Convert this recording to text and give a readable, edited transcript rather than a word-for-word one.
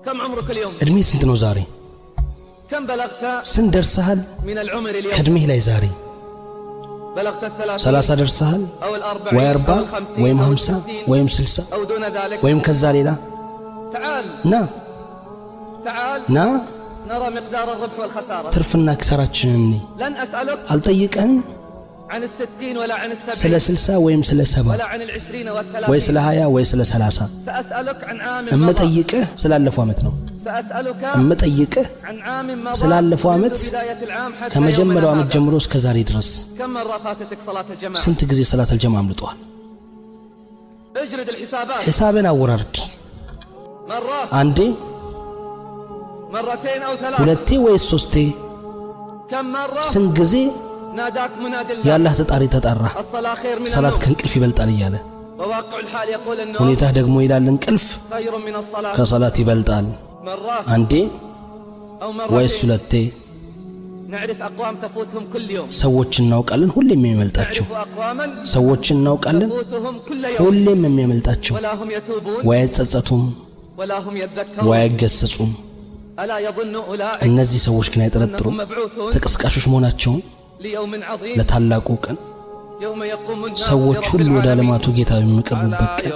كم عمرك اليوم؟ እድሜ ስንት ነው ዛሬ? كم بلغت ስንት ደርሰሃል من العمر اليوم؟ ከእድሜህ ላይ ዛሬ بلغت 30 ደርሰሃል أو 40 ወይ 40 أو 50 ወይም أو 50 60 ወይም 60 أو دون ذلك ወይም ከዛ ሌላ تعال ና نرى مقدار الربح والخسارة ትርፍና ኪሳራችንን لن أسألك አልጠይቅህም عن ال60 ولا عن ስለ ال70 60 ወይም ስለ 70 ولا عن ال20 ወይ وال30 ስለ 20 ወይ ስለ 30 سأسألك عن عام مضى እምጠይቅህ ስላለፈው ዓመት ነው سأسألك እምጠይቅህ عن عام مضى ስላለፈው ዓመት منذ بداية العام حتى ከመጀመሪያው ዓመት يومنا ጀምሮ እስከ ዛሬ ድረስ كم مرة فاتتك صلاة الجماعة ስንት ጊዜ ሰላት አልጀማ አምልጧል اجرد الحسابات ሒሳብን አወራርድ مرات አንዴ مرتين أو ثلاث ሁለቴ ወይስ ሶስቴ كم مرة ስንት ጊዜ ناداك مناد الله ያላህ ተጣሪ ተጣራ الصلاة خير من ሰላት النوم ከእንቅልፍ ይበልጣል እያለ وواقع الحال يقول النوم ሁኔታህ ደግሞ ይላል እንቅልፍ خير من الصلاة ከሰላት ይበልጣል مرات አንዴ أو ወይስ مرتين ሁለቴ نعرف أقوام تفوتهم كل يوم ሰዎችን እናውቃለን ሁሌም የሚመልጣቸው نعرف أقواما ሰዎችን እናውቃለን تفوتهم كل يوم ሁሌም የሚመልጣቸው ولا هم يتوبون ወይ አይጸጸቱም ولا هم يذكرون ወይ አይገሰጹም ألا يظن أولئك እነዚህ ሰዎች ግን አይጠረጥሩም أنهم مبعوثون ተቀስቃሾች መሆናቸውን ليوم عظيم ለታላቁ ቀን يوم يقوم الناس ሰዎች لرب ሁሉ ወደ العالمين ዓለማቱ ጌታ የሚቀርቡበት ቀን